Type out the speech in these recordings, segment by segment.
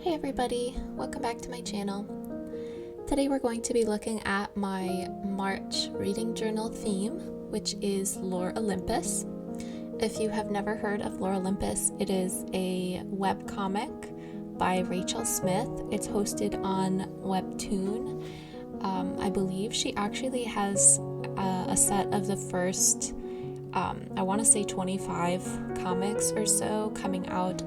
Hey everybody, welcome back to my channel. Today we're going to be looking at my March reading journal theme, which is Lore Olympus. If you have never heard of Lore Olympus, it is a webcomic by Rachel Smith. It's hosted on Webtoon. I believe she actually has a set of the first, I want to say 25 comics or so coming out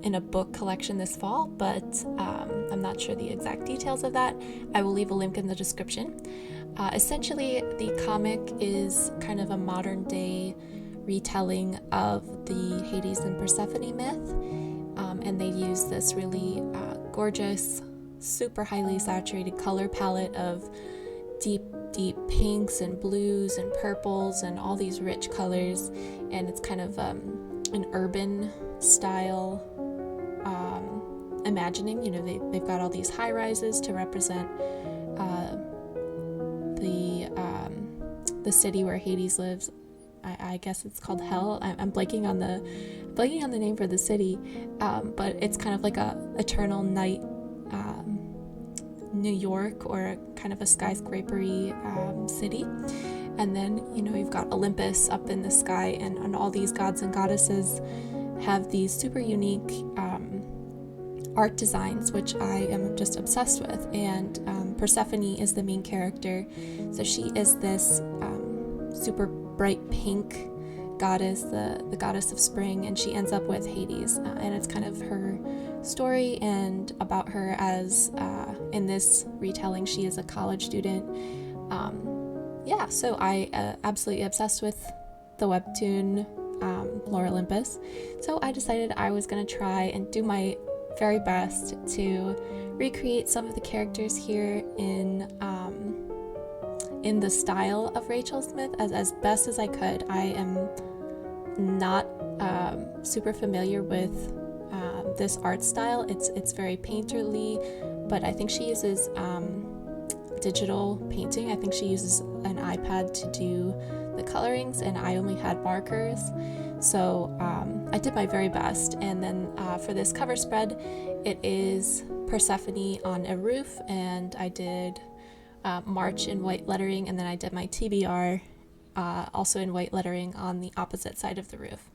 in a book collection this fall, but I'm not sure the exact details of that. I will leave a link in the description. Essentially, the comic is kind of a modern day retelling of the Hades and Persephone myth, and they use this really gorgeous, super highly saturated color palette of deep pinks and blues and purples and all these rich colors, and it's kind of an urban style imagining. You know, they've got all these high rises to represent the city where Hades lives. I guess it's called Hell. I'm blanking on the name for the city, but it's kind of like a eternal night New York, or kind of a skyscrapery city. And then, you know, you've got Olympus up in the sky, and all these gods and goddesses have these super unique art designs, which I am just obsessed with. And Persephone is the main character. So she is this super bright pink goddess, the goddess of spring, and she ends up with Hades. And it's kind of her story and about her as, in this retelling, she is a college student. So I absolutely obsessed with the webtoon Lore Olympus. So I decided I was going to try and do my very best to recreate some of the characters here in the style of Rachel Smith as best as I could. I am not super familiar with this art style. It's very painterly, but I think she uses digital painting. I think she uses an iPad to do the colorings, and I only had markers. So I did my very best. And then for this cover spread, it is Persephone on a roof, and I did March in white lettering, and then I did my TBR also in white lettering on the opposite side of the roof.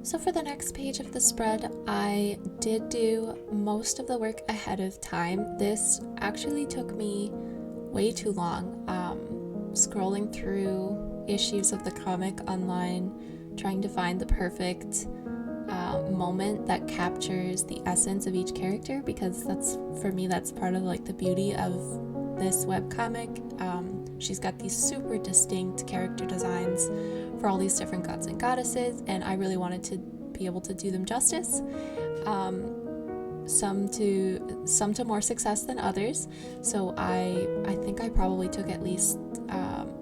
So for the next page of the spread, I did do most of the work ahead of time. This actually took me way too long, scrolling through issues of the comic online, trying to find the perfect moment that captures the essence of each character, because that's, for me, that's part of like the beauty of this webcomic. She's got these super distinct character designs for all these different gods and goddesses, and I really wanted to be able to do them justice. Some to more success than others. So I think I probably took at least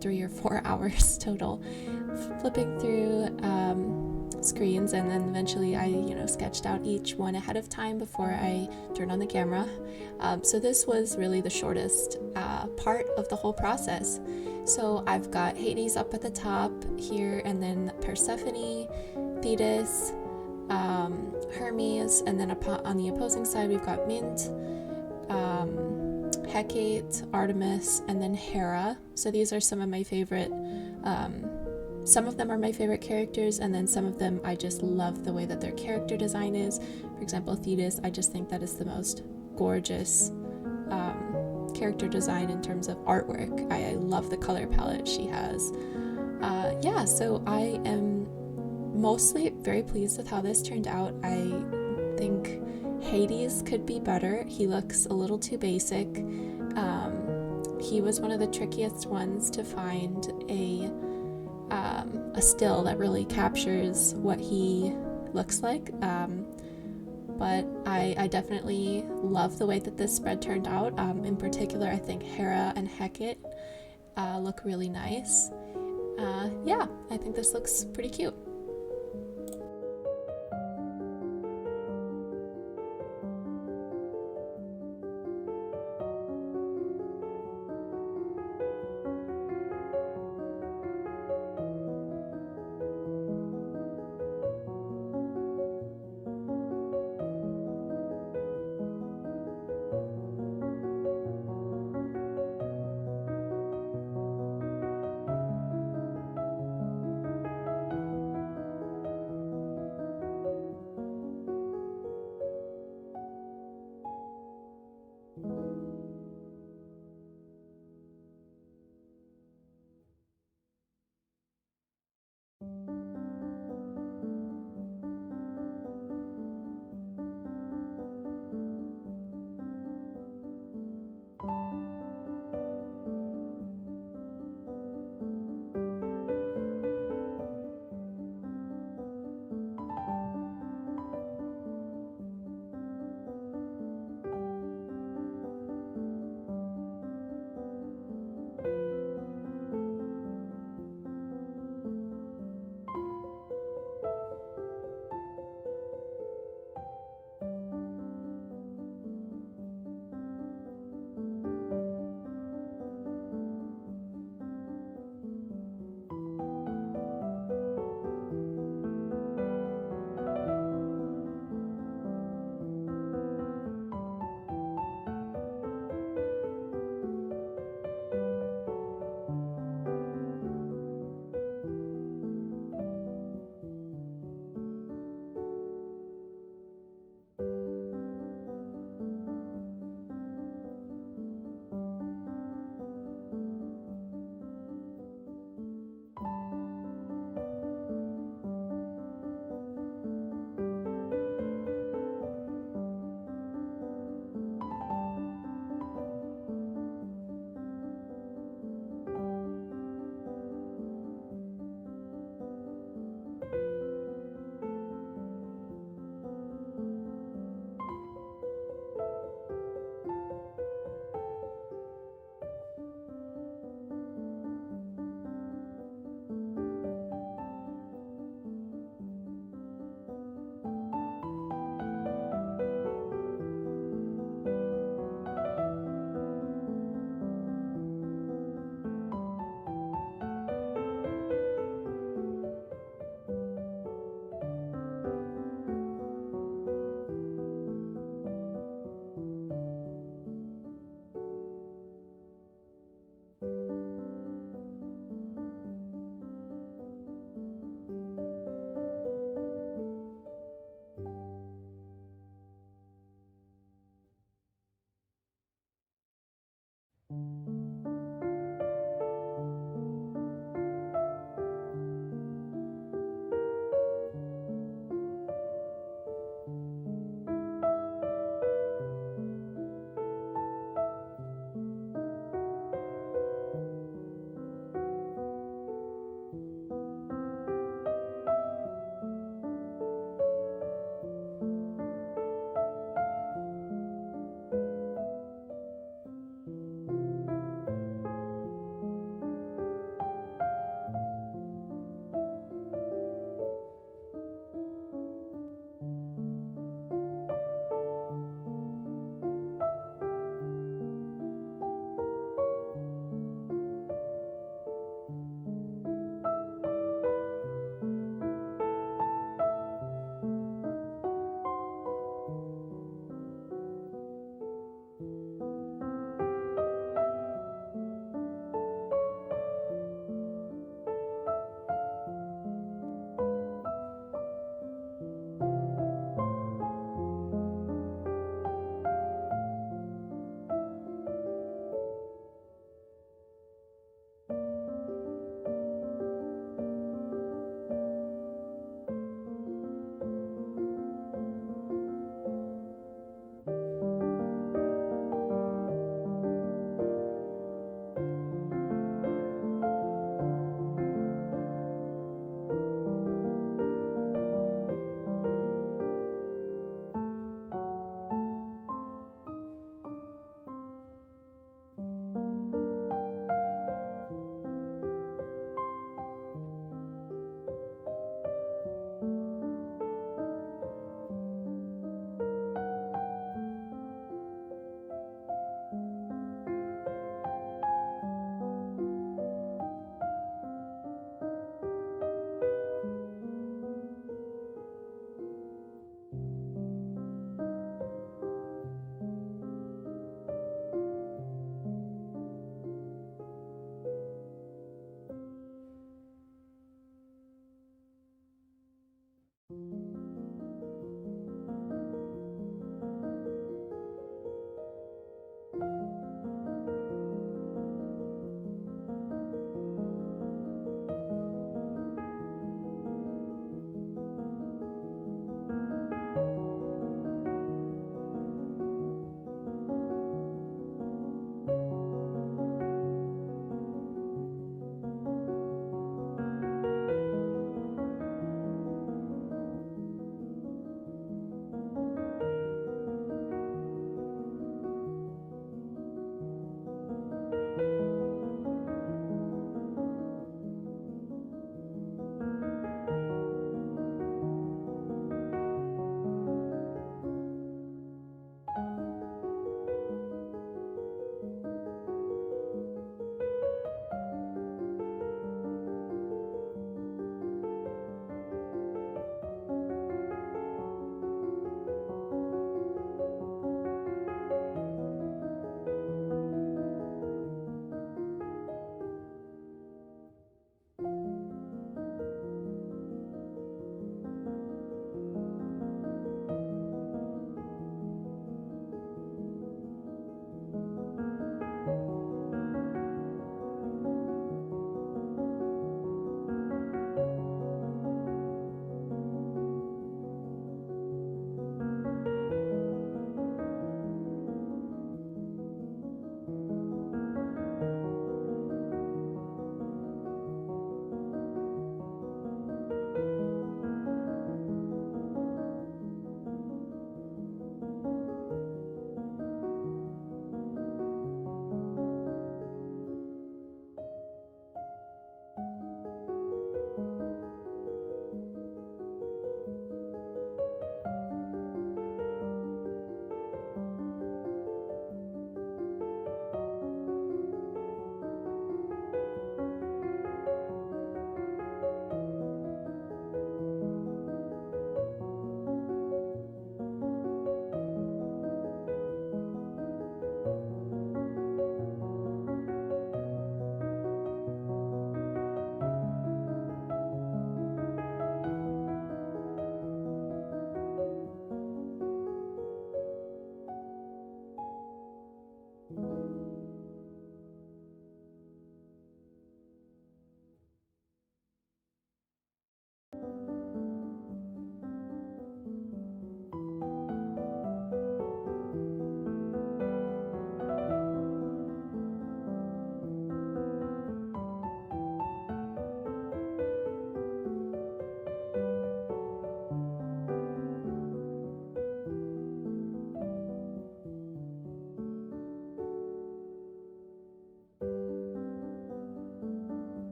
3 or 4 hours total flipping through screens, and then eventually I sketched out each one ahead of time before I turned on the camera. So this was really the shortest part of the whole process. So I've got Hades up at the top here, and then Persephone, Thetis, Hermes, and then on the opposing side we've got Mint, Hecate, Artemis, and then Hera. So these are some of my favorite, some of them are my favorite characters, and then some of them I just love the way that their character design is. For example, Thetis, I just think that is the most gorgeous character design in terms of artwork. I love the color palette she has. So I am mostly very pleased with how this turned out. I think Hades could be better. He looks a little too basic. He was one of the trickiest ones to find a still that really captures what he looks like. But I definitely love the way that this spread turned out. In particular, I think Hera and Hecate look really nice. I think this looks pretty cute.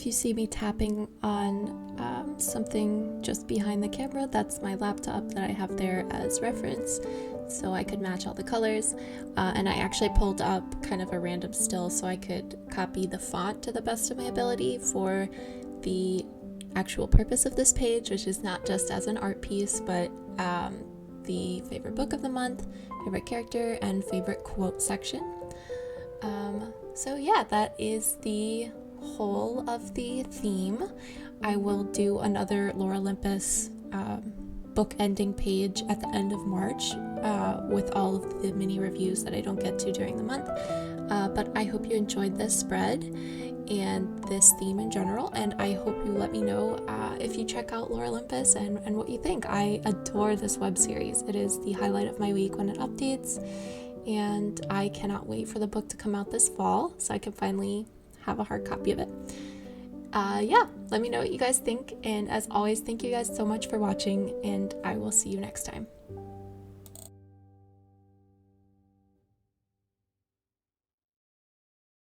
If you see me tapping on something just behind the camera, that's my laptop that I have there as reference, so I could match all the colors. And I actually pulled up kind of a random still so I could copy the font to the best of my ability for the actual purpose of this page, which is not just as an art piece, but the favorite book of the month, favorite character, and favorite quote section. So yeah, that is the whole of the theme. I will do another Lore Olympus book ending page at the end of March with all of the mini reviews that I don't get to during the month. But I hope you enjoyed this spread and this theme in general, and I hope you let me know if you check out Lore Olympus and what you think. I adore this web series. It is the highlight of my week when it updates, and I cannot wait for the book to come out this fall so I can finally have a hard copy of it. Yeah, let me know what you guys think, and as always, thank you guys so much for watching, and I will see you next time.